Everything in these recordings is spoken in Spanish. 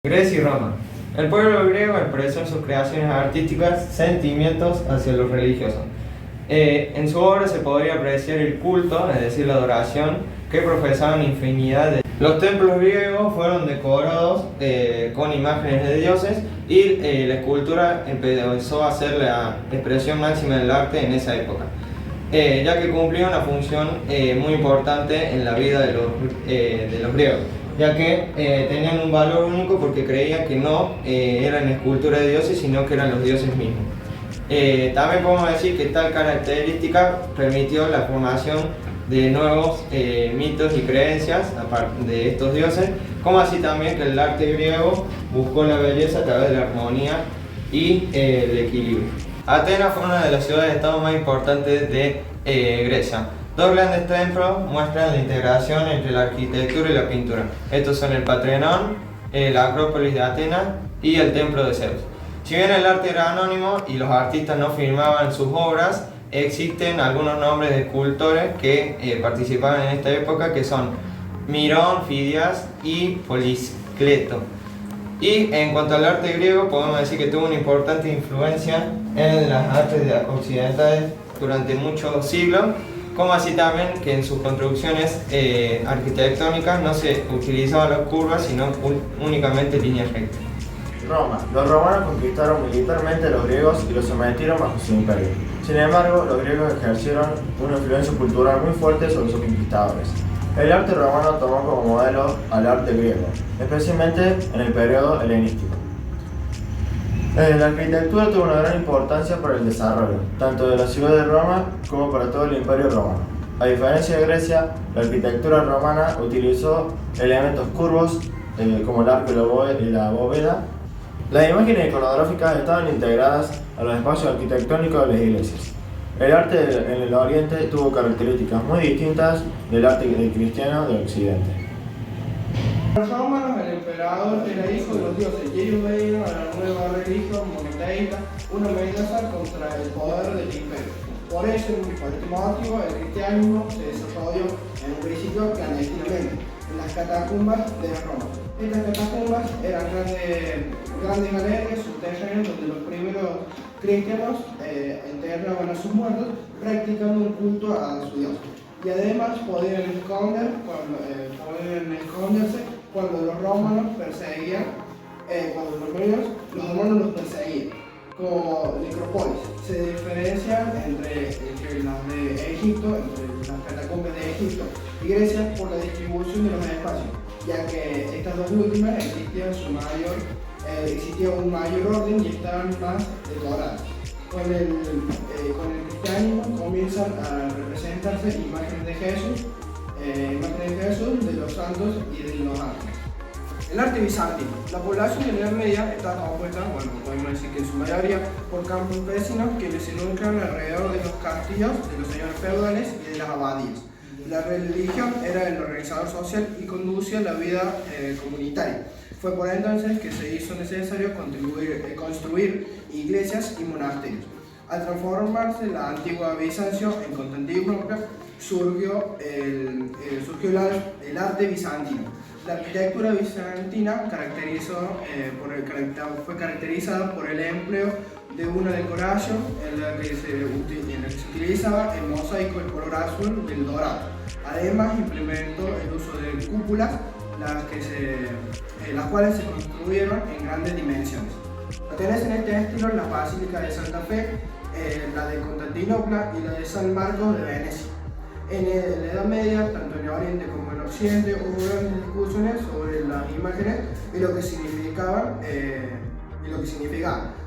Grecia y Roma. El pueblo griego expresó en sus creaciones artísticas sentimientos hacia lo religioso. En su obra se podría apreciar el culto, es decir, la adoración, que profesaban infinidad de... Los templos griegos fueron decorados con imágenes de dioses y la escultura empezó a ser la expresión máxima del arte en esa época, ya que cumplía una función muy importante en la vida de los griegos, ya que tenían un valor único porque creían que no eran esculturas de dioses, sino que eran los dioses mismos. También podemos decir que tal característica permitió la formación de nuevos mitos y creencias aparte de estos dioses, como así también que el arte griego buscó la belleza a través de la armonía y el equilibrio. Atenas fue una de las ciudades-estado más importantes de Grecia. Dos grandes templos muestran la integración entre la arquitectura y la pintura. Estos son el Partenón, la Acrópolis de Atenas y el Templo de Zeus. Si bien el arte era anónimo y los artistas no firmaban sus obras, existen algunos nombres de escultores que participaban en esta época, que son Mirón, Fidias y Poliscleto. Y en cuanto al arte griego, podemos decir que tuvo una importante influencia en las artes occidentales durante muchos siglos, como así también que en sus construcciones arquitectónicas no se utilizaban las curvas, sino únicamente líneas rectas. Roma. Los romanos conquistaron militarmente a los griegos y los sometieron bajo su imperio. Sin embargo, los griegos ejercieron una influencia cultural muy fuerte sobre sus conquistadores. El arte romano tomó como modelo al arte griego, especialmente en el periodo helenístico. La arquitectura tuvo una gran importancia para el desarrollo, tanto de la ciudad de Roma como para todo el imperio romano. A diferencia de Grecia, la arquitectura romana utilizó elementos curvos como el arco y la bóveda. Las imágenes iconográficas estaban integradas a los espacios arquitectónicos de las iglesias. El arte en el Oriente tuvo características muy distintas del arte cristiano del Occidente. Los romanos, el emperador era hijo de los dioses y ellos veían a la nueva religión monoteísta una amenaza contra el poder del imperio. Por eso, por este motivo, el cristianismo se desarrolló en un principio clandestinamente, en las catacumbas de Roma. Estas catacumbas eran grandes galerías subterráneas donde los primeros cristianos enterraban a sus muertos practicando un culto a su dios. Y además podían esconderse cuando los romanos perseguían, los romanos los perseguían, como necrópolis. Se diferencian entre las de Egipto, entre las catacumbas de Egipto y Grecia por la distribución de los espacios, ya que estas dos últimas existía un mayor orden y estaban más decoradas. Con el cristianismo comienzan a representarse imágenes de Jesús, de los santos y de los ángeles. El arte bizantino. La población de la Edad Media está compuesta, podemos decir que en su mayoría, por campesinos quienes se nutrían alrededor de los castillos, de los señores feudales y de las abadías. La religión era el organizador social y conducía la vida comunitaria. Fue por entonces que se hizo necesario construir iglesias y monasterios. Al transformarse la antigua Bizancio en Constantinopla, surgió el arte bizantino. La arquitectura bizantina fue caracterizada por el empleo de una decoración en la que se utilizaba el mosaico de color azul del dorado. Además, implementó el uso de cúpulas, las cuales se construyeron en grandes dimensiones. Pertenecen a este estilo la Basílica de Santa Fe, la de Constantinopla y la de San Marcos de Venecia. En la Edad Media, tanto en el Oriente como en el Occidente, hubo grandes discusiones sobre las imágenes y lo que significaban.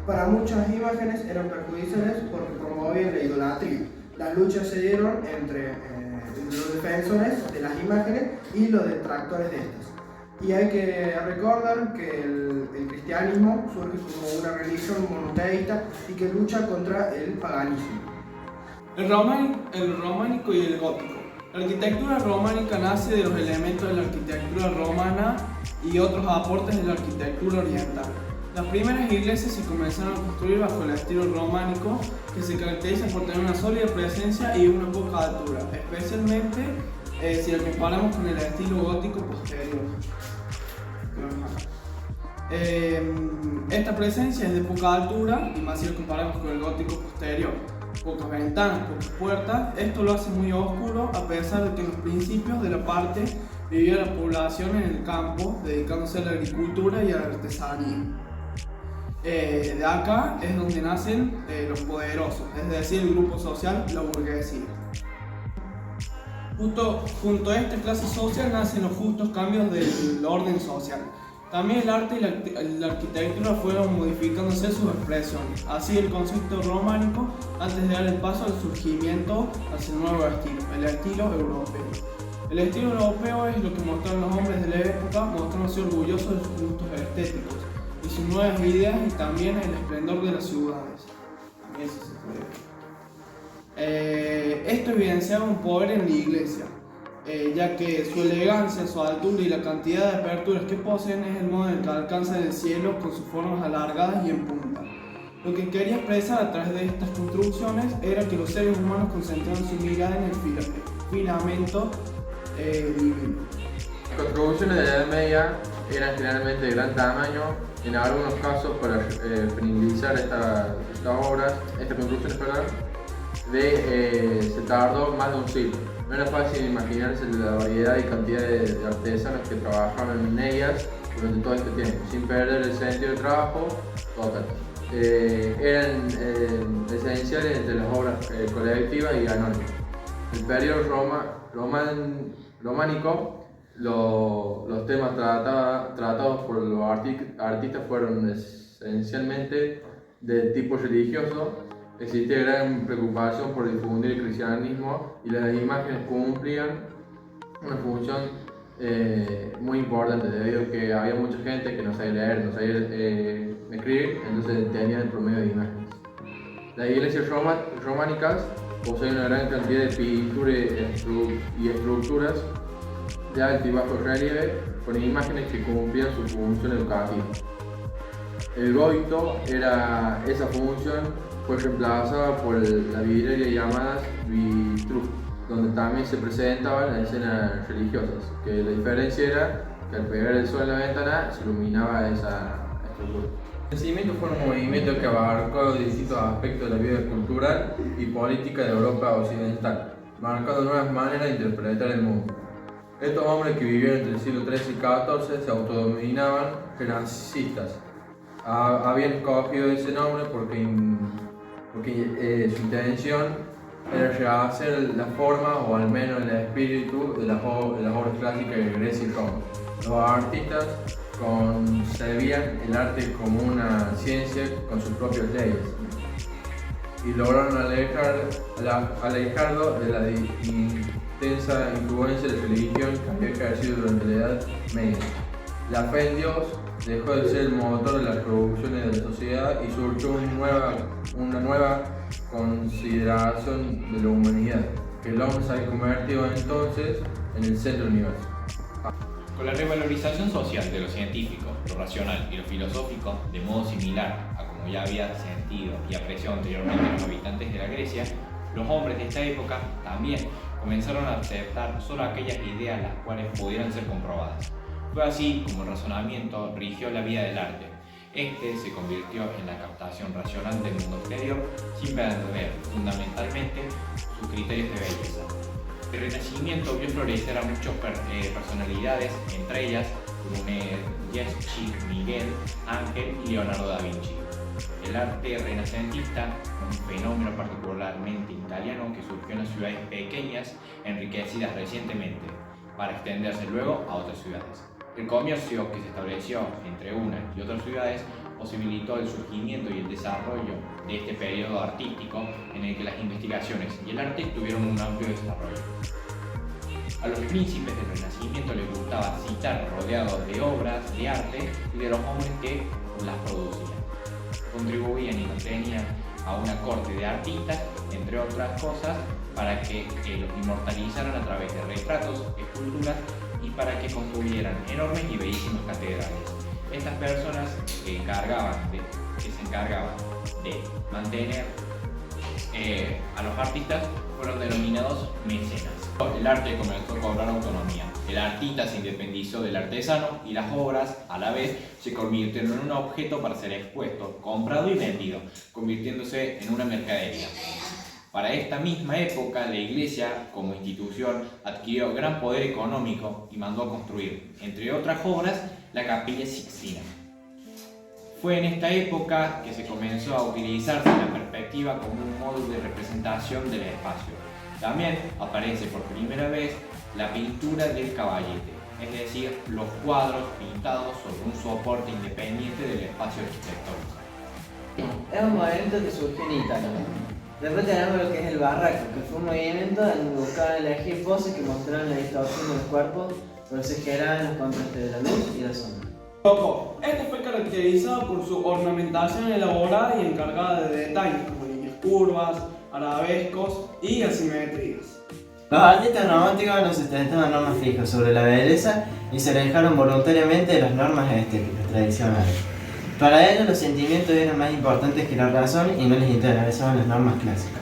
Para muchas imágenes eran perjudiciales porque promovían la idolatría. Las luchas se dieron entre los defensores de las imágenes y los detractores de estas. Y hay que recordar que el cristianismo surge como una religión monoteísta y que lucha contra el paganismo. El románico y el gótico. La arquitectura románica nace de los elementos de la arquitectura romana y otros aportes de la arquitectura oriental. Las primeras iglesias se comenzaron a construir bajo el estilo románico, que se caracteriza por tener una sólida presencia y una poca altura, especialmente si lo comparamos con el estilo gótico posterior. Esta presencia es de poca altura, y más si lo comparamos con el gótico posterior. Pocas ventanas, pocas puertas. Esto lo hace muy oscuro, a pesar de que en los principios de la parte vivía la población en el campo, dedicándose a la agricultura y a la artesanía. De acá es donde nacen los poderosos, es decir, el grupo social, la burguesía. Justo junto a esta clase social nacen los justos cambios del orden social. También el arte y la arquitectura fueron modificándose sus expresiones. Así el concepto románico, antes de dar el paso al surgimiento hacia el nuevo estilo, el estilo europeo. El estilo europeo es lo que mostraron los hombres de la época, mostrándose orgullosos de sus gustos estéticos y sus nuevas ideas, y también el esplendor de las ciudades. También eso se puede ver. Esto evidenciaba un poder en la iglesia, ya que su elegancia, su altura y la cantidad de aperturas que poseen es el modo en que alcanzan el cielo con sus formas alargadas y en punta. Lo que quería expresar a través de estas construcciones era que los seres humanos concentraban su mirada en el filamento divino. Las construcciones de la Edad Media eran generalmente de gran tamaño. En algunos casos, para finalizar estas construcciones, se tardó más de un siglo. No era fácil imaginarse la variedad y cantidad de artesanos que trabajaban en ellas durante todo este tiempo, sin perder el sentido del trabajo total. Eran esenciales entre las obras colectivas y anónimas. El periodo románico, los temas tratados por los artistas fueron esencialmente de tipo religioso. Existía gran preocupación por difundir el cristianismo, y las imágenes cumplían una función muy importante, debido a que había mucha gente que no sabía leer, no sabía escribir, entonces tenían el promedio de imágenes. Las iglesias románicas poseen una gran cantidad de pinturas y estructuras de alto y bajo relieve, con imágenes que cumplían su función educativa. El goito esa función fue reemplazada por la vidriera llamadas vitrux, donde también se presentaban las escenas religiosas, que la diferencia era que al pegar el sol en la ventana se iluminaba esa estructura. El Renacimiento fue un movimiento que abarcó distintos aspectos de la vida cultural y política de Europa occidental, marcando nuevas maneras de interpretar el mundo. Estos hombres que vivieron entre el siglo XIII y XIV se autodenominaban renacentistas. Habían escogido ese nombre porque su intención era rehacer la forma, o al menos el espíritu, de las obras clásicas de Grecia y Roma. Los artistas concebían el arte como una ciencia con sus propias leyes, y lograron alejarlo de la intensa influencia de la religión que había ejercido durante la Edad Media. La fe en Dios dejó de ser el motor de las revoluciones de la sociedad y surgió una nueva consideración de la humanidad, que el hombre se había convertido entonces en el centro del universo. Con la revalorización social de lo científico, lo racional y lo filosófico, de modo similar a como ya había sentido y apreciado anteriormente los habitantes de la Grecia, los hombres de esta época también comenzaron a aceptar solo aquellas ideas las cuales pudieran ser comprobadas. Fue así como el razonamiento rigió la vida del arte. Este se convirtió en la captación racional del mundo exterior, sin perder fundamentalmente sus criterios de belleza. El Renacimiento vio florecer a muchas personalidades, entre ellas Brunelleschi, Miguel Ángel y Leonardo da Vinci. El arte renacentista, un fenómeno particularmente italiano que surgió en las ciudades pequeñas, enriquecidas recientemente, para extenderse luego a otras ciudades. El comercio que se estableció entre una y otras ciudades posibilitó el surgimiento y el desarrollo de este periodo artístico en el que las investigaciones y el arte tuvieron un amplio desarrollo. A los príncipes del Renacimiento les gustaba citar rodeados de obras de arte y de los hombres que las producían. Contribuían y mantenían a una corte de artistas, entre otras cosas, para que los inmortalizaran a través de retratos, esculturas y para que construyeran enormes y bellísimas catedrales. Estas personas que se encargaban de mantener a los artistas fueron denominados mecenas. El arte comenzó a cobrar autonomía. El artista se independizó del artesano y las obras, a la vez, se convirtieron en un objeto para ser expuesto, comprado y vendido, convirtiéndose en una mercadería. Para esta misma época, la Iglesia, como institución, adquirió gran poder económico y mandó a construir, entre otras obras, la Capilla Sixtina. Fue en esta época que se comenzó a utilizarse la perspectiva como un modo de representación del espacio. También aparece por primera vez la pintura del caballete, es decir, los cuadros pintados sobre un soporte independiente del espacio arquitectónico. Es un movimiento que surgió en Italia. Después tenemos lo que es el barroco, que fue un movimiento donde buscaban elegir poses que mostraran la distorsión de los cuerpos, pero se generaban los contrastes de la luz y la sombra. Este fue caracterizado por su ornamentación elaborada y encargada de detalles como líneas curvas, arabescos y asimetrías. Los artistas románticos no sustentaban normas fijas sobre la belleza y se alejaron voluntariamente de las normas estéticas tradicionales. Para ellos los sentimientos eran más importantes que la razón y no les interesaban las normas clásicas.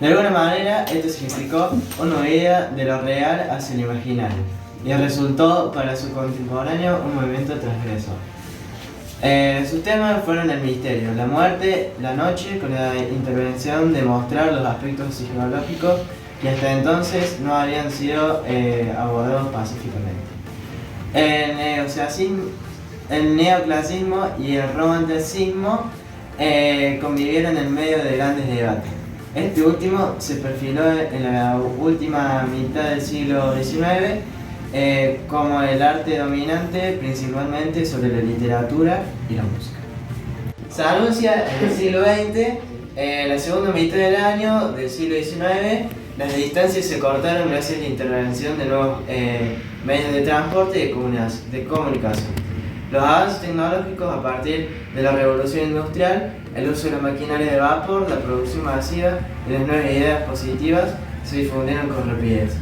De alguna manera, esto significó una huida de lo real hacia lo imaginario y resultó para su contemporáneo un movimiento transgresor. Sus temas fueron el misterio, la muerte, la noche, con la intervención de mostrar los aspectos psicológicos que hasta entonces no habían sido abordados pacíficamente. El neoclasismo y el romanticismo convivieron en medio de grandes debates. Este último se perfiló en la última mitad del siglo XIX como el arte dominante, principalmente sobre la literatura y la música. Se anuncia en el siglo XX, la segunda mitad del año del siglo XIX, las distancias se cortaron gracias a la intervención de nuevos medios de transporte y de comunicación. Los avances tecnológicos a partir de la revolución industrial, el uso de la maquinaria de vapor, la producción masiva y las nuevas ideas positivas se difundieron con rapidez.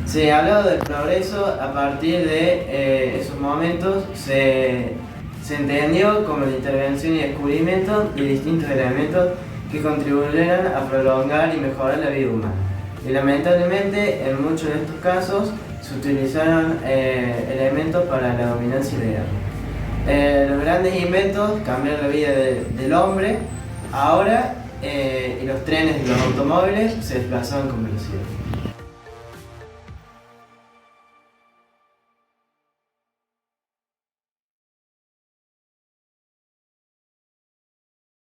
Se habló del progreso a partir de esos momentos, se entendió como la intervención y descubrimiento de distintos elementos que contribuyeran a prolongar y mejorar la vida humana. Y lamentablemente, en muchos de estos casos, se utilizaron elementos para la dominancia y la guerra. Los grandes inventos cambiaron la vida del hombre ahora y los trenes y los automóviles se desplazaban con velocidad.